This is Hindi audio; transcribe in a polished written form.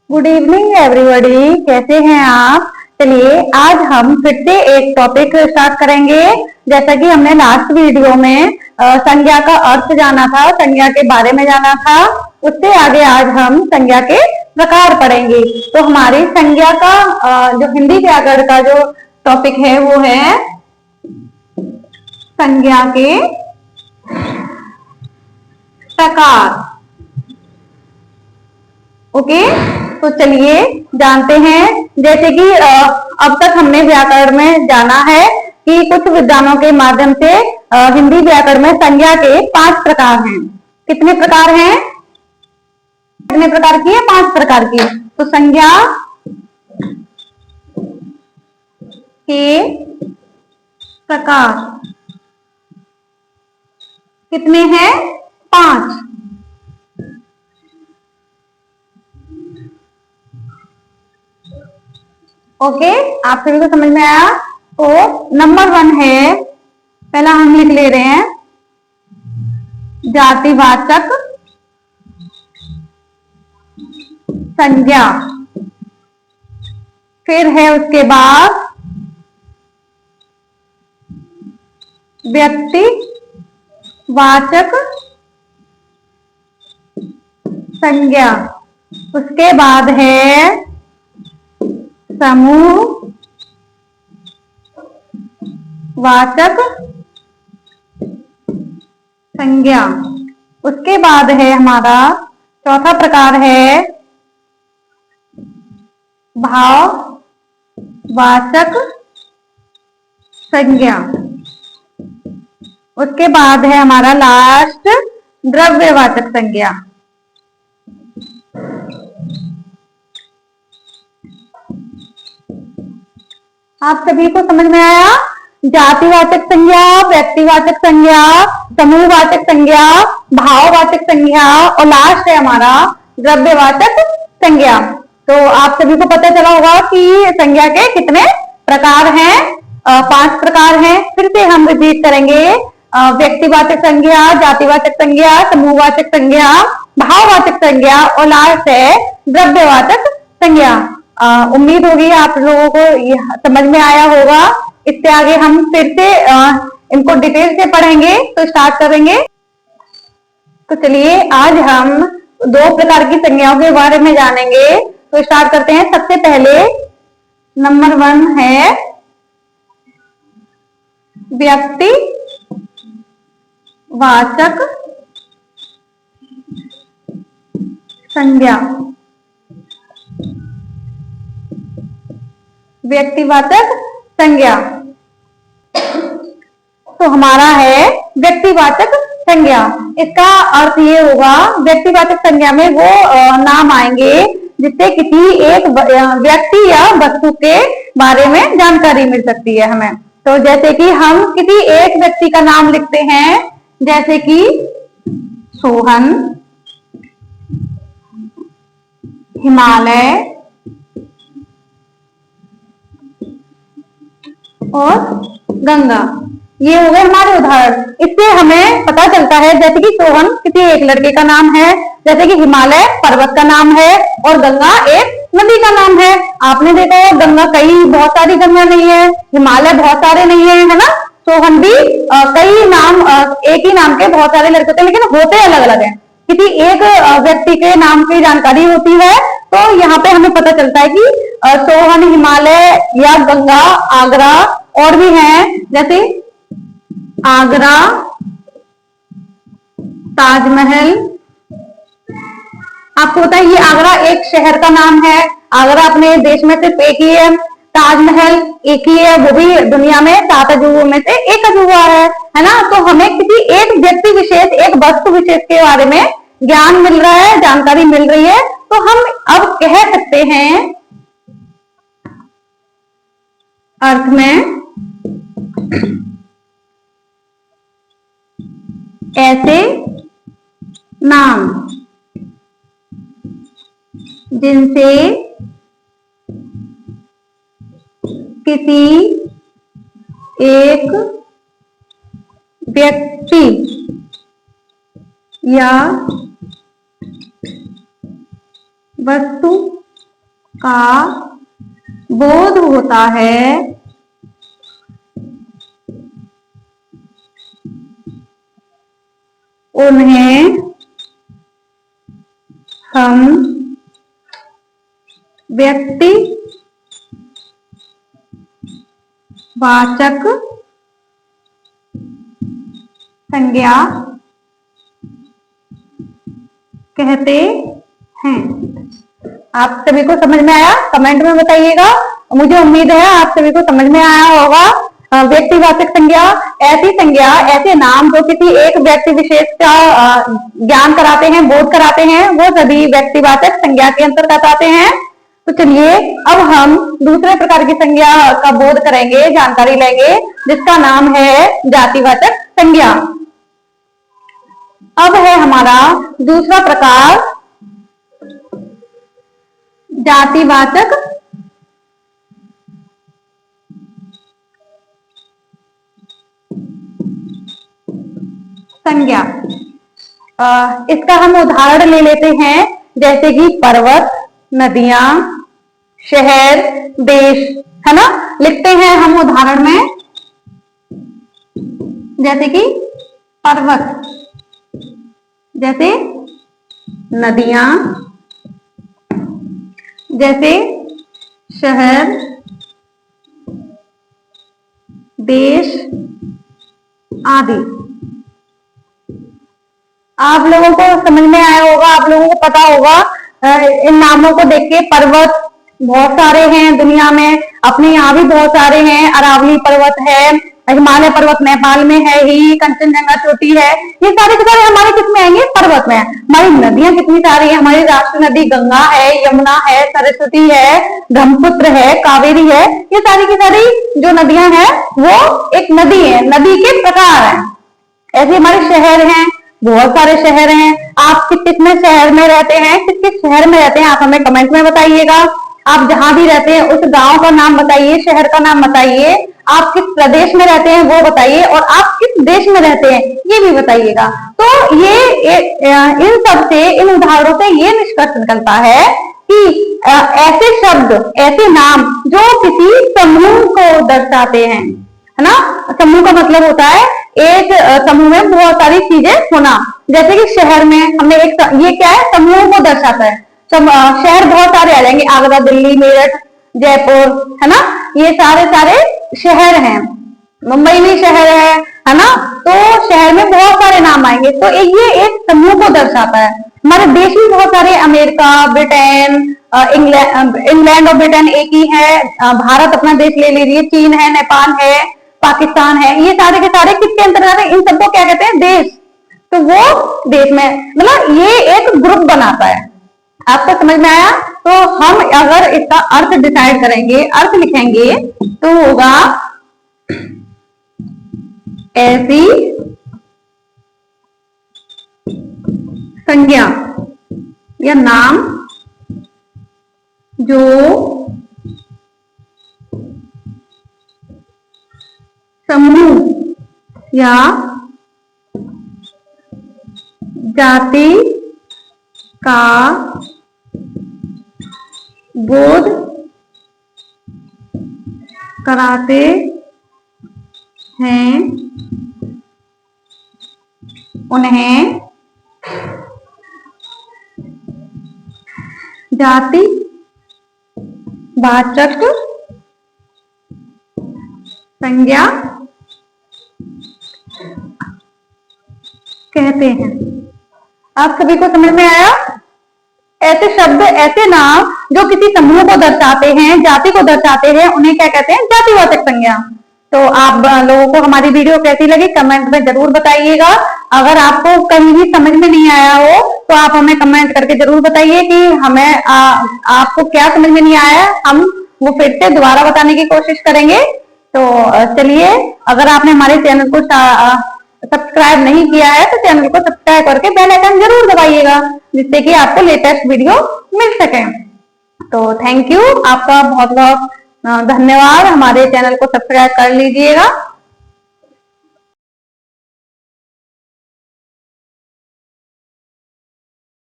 गुड इवनिंग एवरीबॉडी, कैसे हैं आप। चलिए आज हम फिर से एक टॉपिक स्टार्ट करेंगे। जैसा कि हमने लास्ट वीडियो में संज्ञा का अर्थ जाना था, संज्ञा के बारे में जाना था, उससे आगे आज हम संज्ञा के प्रकार पढ़ेंगे। तो हमारी संज्ञा का जो हिंदी व्याकरण का जो टॉपिक है वो है संज्ञा के प्रकार। ओके, तो चलिए जानते हैं। जैसे कि अब तक हमने व्याकरण में जाना है कि कुछ विद्वानों के माध्यम से हिंदी व्याकरण में संज्ञा के 5 प्रकार हैं। कितने प्रकार हैं? कितने प्रकार की है? 5 प्रकार की। तो संज्ञा के प्रकार कितने हैं? 5। ओके, आप सभी को समझ में आया? तो नंबर 1 है, पहला हम लिख ले रहे हैं, जातिवाचक संज्ञा। फिर है उसके बाद व्यक्तिवाचक संज्ञा। उसके बाद है समूहवाचक संज्ञा। उसके बाद है हमारा चौथा प्रकार है भाववाचक संज्ञा। उसके बाद है हमारा लास्ट द्रव्यवाचक संज्ञा। आप सभी को समझ में आया? जातिवाचक संज्ञा, व्यक्तिवाचक संज्ञा, समूहवाचक संज्ञा, भाववाचक संज्ञा और लास्ट है हमारा द्रव्यवाचक संज्ञा। तो आप सभी को पता चला होगा कि संज्ञा के कितने प्रकार हैं। 5 प्रकार हैं। फिर से हम रिपीट करेंगे। व्यक्तिवाचक संज्ञा, जातिवाचक संज्ञा, समूहवाचक संज्ञा, भाववाचक संज्ञा और लास्ट है द्रव्यवाचक संज्ञा। उम्मीद होगी आप लोगों को समझ में आया होगा। इससे आगे हम फिर से इनको डिटेल से पढ़ेंगे। तो स्टार्ट करेंगे। तो चलिए आज हम 2 प्रकार की संज्ञाओं के बारे में जानेंगे। तो स्टार्ट करते हैं। सबसे पहले नंबर 1 है व्यक्तिवाचक संज्ञा। व्यक्तिवाचक संज्ञा तो हमारा है व्यक्तिवाचक संज्ञा। इसका अर्थ ये होगा, व्यक्तिवाचक संज्ञा में वो नाम आएंगे जिससे किसी एक व्यक्ति या वस्तु के बारे में जानकारी मिल सकती है हमें। तो जैसे कि हम किसी एक व्यक्ति का नाम लिखते हैं, जैसे कि सोहन, हिमालय और गंगा, ये हो गए हमारे उदाहरण। इससे हमें पता चलता है जैसे कि सोहन किसी एक लड़के का नाम है, जैसे कि हिमालय पर्वत का नाम है और गंगा एक नदी का नाम है। आपने देखा है गंगा बहुत सारी गंगा नहीं है, हिमालय बहुत सारे नहीं है, है ना। सोहन भी कई नाम, एक ही नाम के बहुत सारे लड़के होते हैं, लेकिन होते अलग अलग है। किसी एक व्यक्ति के नाम की जानकारी होती है। तो यहाँ पे हमें पता चलता है कि सोहन, हिमालय या गंगा, आगरा और भी हैं, जैसे आगरा, ताजमहल। आपको पता है ये आगरा एक शहर का नाम है। आगरा अपने देश में सिर्फ एक ही है। ताजमहल एक ही है, वो भी दुनिया में 7 अजूबों में से एक अजूबा है ना। तो हमें किसी एक व्यक्ति विशेष, एक वस्तु विशेष के बारे में ज्ञान मिल रहा है, जानकारी मिल रही है। तो हम अब कह सकते हैं अर्थ में ऐसे नाम जिनसे किसी एक व्यक्ति या वस्तु का बोध होता है, उन्हें हम व्यक्ति वाचक संज्ञा कहते हैं। आप सभी को समझ में आया? कमेंट में बताइएगा। मुझे उम्मीद है आप सभी को समझ में आया होगा। व्यक्तिवाचक संज्ञा ऐसी संज्ञा, ऐसे नाम जो किसी एक व्यक्ति विशेष का ज्ञान कराते हैं, बोध कराते हैं, वो सभी व्यक्तिवाचक संज्ञा के अंतर्गत आते हैं। तो चलिए अब हम दूसरे प्रकार की संज्ञा का बोध करेंगे, जानकारी लेंगे, जिसका नाम है जातिवाचक संज्ञा। अब है हमारा दूसरा प्रकार जातिवाचक संज्ञा। इसका हम उदाहरण ले लेते हैं, जैसे कि पर्वत, नदियां, शहर, देश, है ना। लिखते हैं हम उदाहरण में, जैसे कि पर्वत, जैसे नदियां, जैसे शहर, देश आदि। आप लोगों को समझ में आया होगा, आप लोगों को पता होगा। इन नामों को देख के, पर्वत बहुत सारे हैं दुनिया में, अपने यहाँ भी बहुत सारे हैं। अरावली पर्वत है, हिमालय पर्वत नेपाल में है ही, कंचनजंगा चोटी है। ये सारे के सारे हमारे किसमें आएंगे? पर्वत में। हमारी नदियां कितनी सारी है, हमारी राष्ट्रीय नदी गंगा है, यमुना है, सरस्वती है, ब्रह्मपुत्र है, कावेरी है। ये सारी की सारी जो नदियां हैं वो एक नदी है, नदी के प्रकार है। ऐसे हमारे शहर हैं, बहुत सारे शहर हैं। आप किस कितने शहर में रहते हैं, किस किस शहर में रहते हैं, आप हमें कमेंट में बताइएगा। आप जहां भी रहते हैं उस गांव का नाम बताइए, शहर का नाम बताइए, आप किस प्रदेश में रहते हैं वो बताइए, और आप किस देश में रहते हैं ये भी बताइएगा। तो ये इन सब से, इन उदाहरणों से ये निष्कर्ष निकलता है कि ऐसे शब्द, ऐसे नाम जो किसी समूह को दर्शाते हैं, है ना। समूह का मतलब होता है एक समूह में बहुत सारी चीजें होना। जैसे कि शहर में हमने एक, ये क्या है? समूह को दर्शाता है। शहर बहुत सारे आ जाएंगे, आगरा, दिल्ली, मेरठ, जयपुर, है ना। ये सारे सारे शहर हैं। मुंबई भी शहर है ना। तो शहर में बहुत सारे नाम आएंगे, तो ये एक समूह को दर्शाता है। हमारे देश में बहुत सारे, अमेरिका, ब्रिटेन, इंग्लैंड और ब्रिटेन एक ही है। भारत अपना देश ले लीजिए, चीन है, नेपाल है, पाकिस्तान है। ये सारे के सारे किसके अंतर्गत है? इन सबको क्या कहते हैं? देश। तो वो देश में, मतलब ये एक ग्रुप बनाता है। आपको समझ में आया? तो हम अगर इसका अर्थ डिसाइड करेंगे, अर्थ लिखेंगे, तो होगा ऐसी संज्ञा या नाम जो समूह या जाति का बोध कराते हैं, उन्हें जाति वाचक संज्ञा कहते हैं। आप सभी को समझ में आया? ऐसे शब्द, ऐसे नाम जो किसी समूह को दर्शाते हैं, जाति को दर्शाते हैं, उन्हें क्या कहते हैं? जातिवाचक संज्ञा। तो आप लोगों को हमारी वीडियो कैसी लगी कमेंट में जरूर बताइएगा। अगर आपको कहीं भी समझ में नहीं आया हो तो आप हमें कमेंट करके जरूर बताइए कि हमें आपको क्या समझ में नहीं आया, हम वो फिर से दोबारा बताने की कोशिश करेंगे। तो चलिए, अगर आपने हमारे चैनल को सब्सक्राइब नहीं किया है तो चैनल को सब्सक्राइब करके बेल आइकन जरूर दबाइएगा, जिससे कि आपको लेटेस्ट वीडियो मिल सके। तो थैंक यू, आपका बहुत बहुत धन्यवाद। हमारे चैनल को सब्सक्राइब कर लीजिएगा।